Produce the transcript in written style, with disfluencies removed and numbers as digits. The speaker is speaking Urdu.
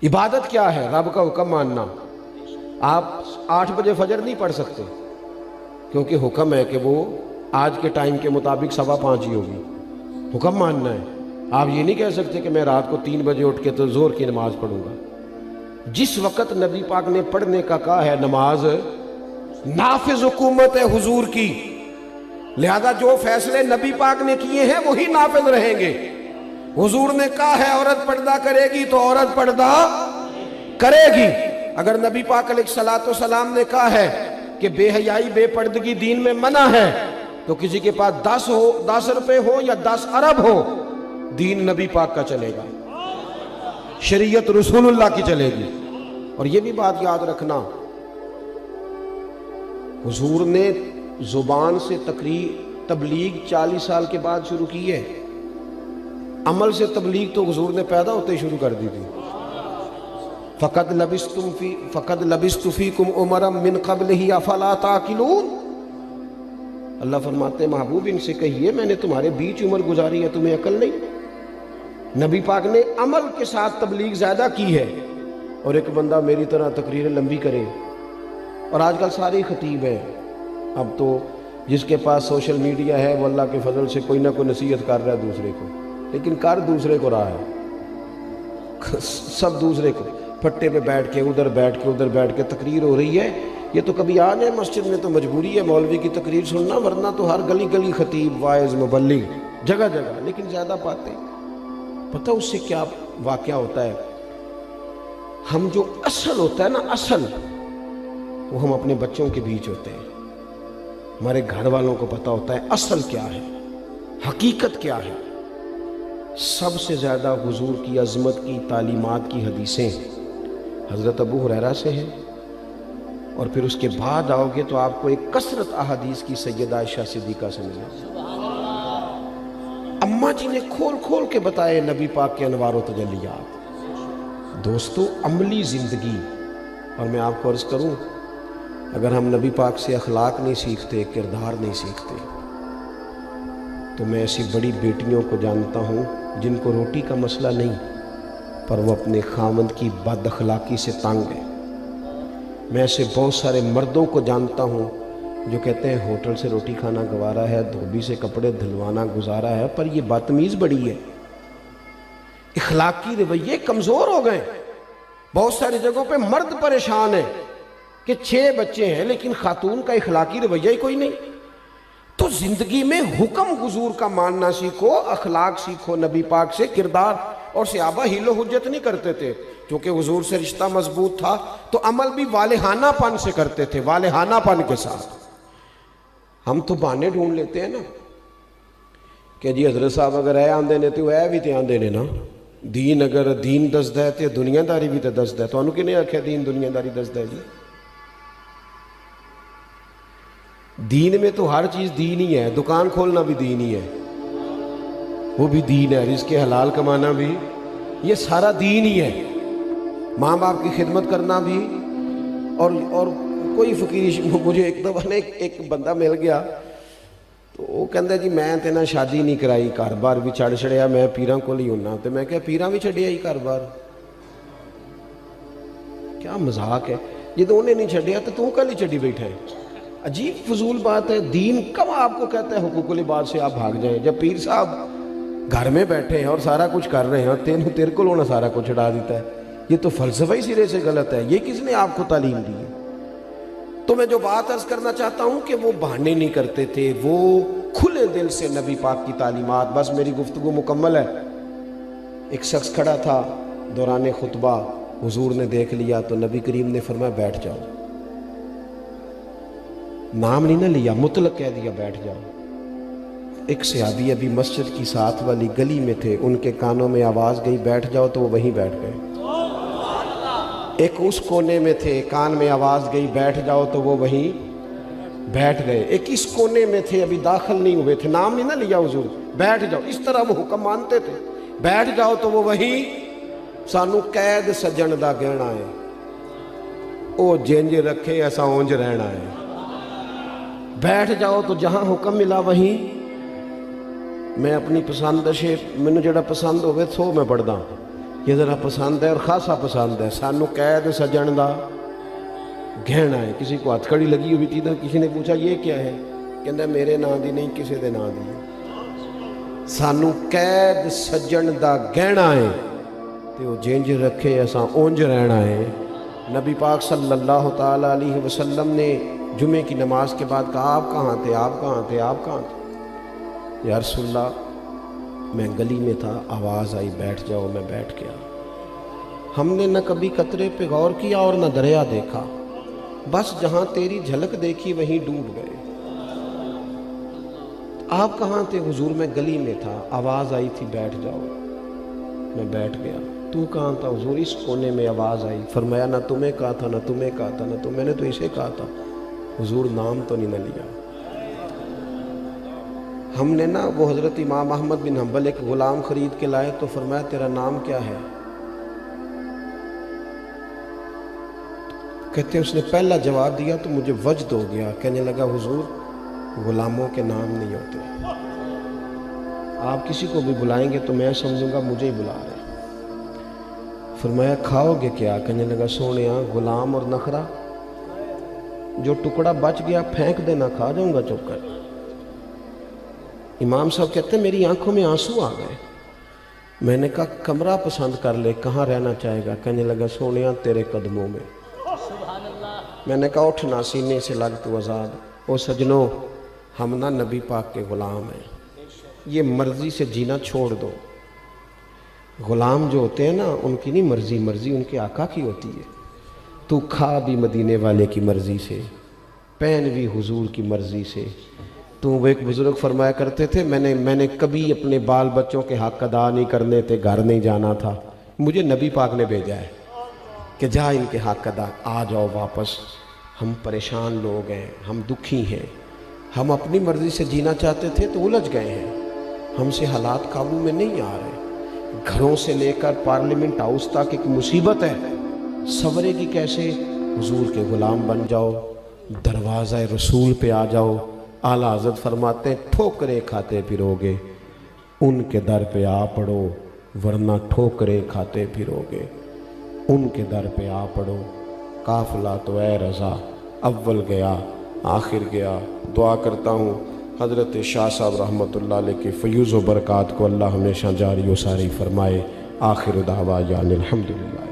عبادت کیا ہے؟ رب کا حکم ماننا۔ آپ 8 بجے فجر نہیں پڑھ سکتے کیونکہ حکم ہے کہ وہ آج کے ٹائم کے مطابق 5:15 ہی ہوگی، حکم ماننا ہے۔ آپ یہ نہیں کہہ سکتے کہ میں رات کو 3 بجے اٹھ کے تو ظہر کی نماز پڑھوں گا۔ جس وقت نبی پاک نے پڑھنے کا کہا ہے نماز نافذ حکومت ہے حضور کی، لہذا جو فیصلے نبی پاک نے کیے ہیں وہی نافذ رہیں گے۔ حضور نے کہا ہے عورت پردہ کرے گی تو عورت پردہ کرے گی۔ اگر نبی پاک علیہ السلام نے کہا ہے کہ بے حیائی بے پردگی دین میں منع ہے تو کسی کے پاس 10 روپے ہو یا 10 ارب ہو، دین نبی پاک کا چلے گا، شریعت رسول اللہ کی چلے گی۔ اور یہ بھی بات یاد رکھنا، حضور نے زبان سے تبلیغ 40 سال کے بعد شروع کی ہے، عمل سے تبلیغ تو حضور نے پیدا ہوتے شروع کر دی تھی۔ فقد لبثت فیکم عمرا من قبلہ افلا تعقلون۔ اللہ فرماتے ہیں محبوب ان سے کہیے میں نے تمہارے بیچ عمر گزاری ہے، تمہیں عقل نہیں؟ نبی پاک نے عمل کے ساتھ تبلیغ زیادہ کی ہے، اور ایک بندہ میری طرح تقریر لمبی کرے۔ اور آج کل سارے خطیب ہیں، اب تو جس کے پاس سوشل میڈیا ہے وہ اللہ کے فضل سے کوئی نہ کوئی نصیحت کر رہا ہے دوسرے کو، لیکن کر دوسرے کو رہا ہے، سب دوسرے کو۔ پھٹے پہ بیٹھ کے ادھر بیٹھ کے ادھر بیٹھ کے تقریر ہو رہی ہے۔ یہ تو کبھی آ جائے مسجد میں تو مجبوری ہے مولوی کی تقریر سننا، ورنہ تو ہر گلی گلی خطیب واعظ مبلغ جگہ جگہ، لیکن زیادہ باتیں۔ پتہ اس سے کیا واقعہ ہوتا ہے؟ ہم جو اصل ہوتا ہے نا، اصل وہ ہم اپنے بچوں کے بیچ ہوتے ہیں، ہمارے گھر والوں کو پتہ ہوتا ہے اصل کیا ہے، حقیقت کیا ہے۔ سب سے زیادہ حضور کی عظمت کی تعلیمات کی حدیثیں حضرت ابو ہریرہ سے ہیں، اور پھر اس کے بعد آؤ گے تو آپ کو ایک کثرت احادیث کی سیدہ عائشہ صدیقہ سے ملے۔ اماں جی نے کھول کھول کے بتائے نبی پاک کے انوار و تجلیات۔ دوستو عملی زندگی، اور میں آپ کو عرض کروں اگر ہم نبی پاک سے اخلاق نہیں سیکھتے، کردار نہیں سیکھتے، تو میں ایسی بڑی بیٹیوں کو جانتا ہوں جن کو روٹی کا مسئلہ نہیں، پر وہ اپنے خاوند کی بد اخلاقی سے تنگ ہے۔ میں ایسے بہت سارے مردوں کو جانتا ہوں جو کہتے ہیں ہوٹل سے روٹی کھانا گوارا ہے، دھوبی سے کپڑے دھلوانا گزارا ہے، پر یہ بدتمیز بڑی ہے، اخلاقی رویے کمزور ہو گئے۔ بہت ساری جگہوں پہ مرد پریشان ہے کہ 6 بچے ہیں لیکن خاتون کا اخلاقی رویہ ہی کوئی نہیں۔ تو زندگی میں حکم حضور کا ماننا سیکھو، اخلاق سیکھو نبی پاک سے، کردار۔ اور صحابہ ہیل و حجت نہیں کرتے تھے، کیونکہ حضور سے رشتہ مضبوط تھا تو عمل بھی والہانہ پن سے کرتے تھے، والہانہ پن کے ساتھ۔ ہم تو بہانے ڈھونڈ لیتے ہیں نا کہ جی حضرت صاحب اگر اے آندے نے تو اے بھی تے آندے نے نا، دین اگر دین دسدا ہے تے دنیا داری بھی تے دسدا ہے۔ تانوں کنے آکھیا دین دنیا داری دسدا ہے جی؟ دین میں تو ہر چیز دین ہی ہے، دکان کھولنا بھی دین ہی ہے، وہ بھی دین ہے، رزق حلال کمانا بھی، یہ سارا دین ہی ہے، ماں باپ کی خدمت کرنا بھی۔ اور کوئی فقیر، مجھے ایک دفعہ ایک بندہ مل گیا تو وہ کہندا جی میں تے نہ شادی نہیں کرائی، گھر بار بھی چھڑ چھڑیا، میں پیراں کول ہی ہونا۔ تے میں کہا پیراں بھی چھڈیا ہی گھر بار؟ کیا مذاق ہے، جدوں انہیں نہیں چھڈیا تو تو کل ہی چھڈی بیٹھا ہے؟ عجیب فضول بات ہے۔ دین کب آپ کو کہتا ہے حقوق العباد سے آپ بھاگ جائیں، جب پیر صاحب گھر میں بیٹھے ہیں اور سارا کچھ کر رہے ہیں اور تیرے کو ہونا سارا کچھ چھڑا دیتا ہے؟ یہ تو فلسفہ ہی سرے سے غلط ہے۔ یہ کس نے آپ کو تعلیم دی ہے؟ تو میں جو بات عرض کرنا چاہتا ہوں کہ وہ بہانے نہیں کرتے تھے، وہ کھلے دل سے نبی پاک کی تعلیمات۔ بس میری گفتگو مکمل ہے۔ ایک شخص کھڑا تھا دوران خطبہ، حضور نے دیکھ لیا تو نبی کریم نے فرمایا بیٹھ جاؤ، نام نہیں نہ لیا، مطلق کہہ دیا بیٹھ جاؤ۔ ایک صحابی ابھی مسجد کی ساتھ والی گلی میں تھے، ان کے کانوں میں آواز گئی بیٹھ جاؤ تو وہ وہیں بیٹھ گئے۔ ایک اس کونے میں تھے، کان میں آواز گئی بیٹھ جاؤ تو وہ وہیں بیٹھ گئے۔ ایک اس کونے میں تھے، ابھی داخل نہیں ہوئے تھے، نام نہیں نہ لیا حضور، بیٹھ جاؤ۔ اس طرح وہ حکم مانتے تھے، بیٹھ جاؤ تو وہ وہیں۔ سانو قید سجن دا گہنا ہے، او جنج رکھے ایسا اونج رہنا ہے۔ بیٹھ جاؤ تو جہاں حکم ملا وہیں۔ میں اپنی پسند شے، مینوں جڑا پسند ہوئے سو میں پڑھدا، یہ ذرا پسند ہے اور خاصا پسند ہے سانو قید سجن دا گہنا ہے. کسی کو ہتھ کڑی لگی ہوئی تھی نا, کسی نے پوچھا یہ کیا ہے, کہندا میرے نا دی نہیں کسی دے نا دی. سانو قید سجن دا گہنا ہے تے وہ جنج رکھے اساں اونج رہنا ہے. نبی پاک صلی اللہ تعالیٰ علیہ وسلم نے جمعے کی نماز کے بعد کہا آپ کہاں تھے, آپ کہاں تھے, آپ کہاں تھے؟ یا رسول اللہ میں گلی میں تھا, آواز آئی بیٹھ جاؤ, میں بیٹھ گیا. ہم نے نہ کبھی قطرے پہ غور کیا اور نہ دریا دیکھا, بس جہاں تیری جھلک دیکھی وہیں ڈوب گئے. آپ کہاں تھے؟ حضور میں گلی میں تھا, آواز آئی تھی بیٹھ جاؤ, میں بیٹھ گیا. تو کہاں تھا؟ حضور اس کونے میں آواز آئی. فرمایا نہ تمہیں کہا تھا, نہ تمہیں کہا تھا, نہ میں نے تو اسے کہا تھا. حضور نام تو نہیں نہ لیا. ہم نے نا وہ حضرت امام احمد بن حنبل ایک غلام خرید کے لائے تو فرمایا تیرا نام کیا ہے؟ کہتے ہیں اس نے پہلا جواب دیا تو مجھے وجد ہو گیا. کہنے لگا حضور غلاموں کے نام نہیں ہوتے, آپ کسی کو بھی بلائیں گے تو میں سمجھوں گا مجھے ہی بلا رہے. فرمایا کھاؤ گے کیا؟ کہنے لگا سونیا غلام اور نخرا, جو ٹکڑا بچ گیا پھینک دینا, کھا جاؤں گا چپ کر. امام صاحب کہتے ہیں میری آنکھوں میں آنسو آ گئے. میں نے کہا کمرہ پسند کر لے, کہاں رہنا چاہے گا؟ کہنے لگا سونیا تیرے قدموں میں. میں نے کہا اٹھنا سینے سے لگ تو آزاد. او سجنوں ہم نا نبی پاک کے غلام ہیں, یہ مرضی سے جینا چھوڑ دو. غلام جو ہوتے ہیں نا ان کی نہیں مرضی, مرضی ان کے آقا کی ہوتی ہے. تو کھا بھی مدینے والے کی مرضی سے, پہن بھی حضور کی مرضی سے. تو وہ ایک بزرگ فرمایا کرتے تھے میں نے کبھی اپنے بال بچوں کے حق ادا نہیں کرنے تھے, گھر نہیں جانا تھا, مجھے نبی پاک نے بھیجا ہے کہ جا ان کے حق ادا, آ جاؤ واپس. ہم پریشان لوگ ہیں, ہم دکھی ہیں, ہم اپنی مرضی سے جینا چاہتے تھے تو الجھ گئے ہیں, ہم سے حالات قابو میں نہیں آ رہے. گھروں سے لے کر پارلیمنٹ ہاؤس تک ایک مصیبت ہے, سورے کی کیسے؟ حضور کے غلام بن جاؤ, دروازہ رسول پہ آ جاؤ. اعلیٰ حضرت فرماتے ہیں ٹھوکریں کھاتے پھرو گے, ان کے در پہ آ پڑو ورنہ ٹھوکریں کھاتے پھرو گے. ان کے در پہ آ پڑو. قافلہ تو اے رضا اول گیا آخر گیا. دعا کرتا ہوں حضرت شاہ صاحب رحمۃ اللہ علیہ کے فیوز و برکات کو اللہ ہمیشہ جاری و ساری فرمائے. آخر دعوانا الحمدللہ.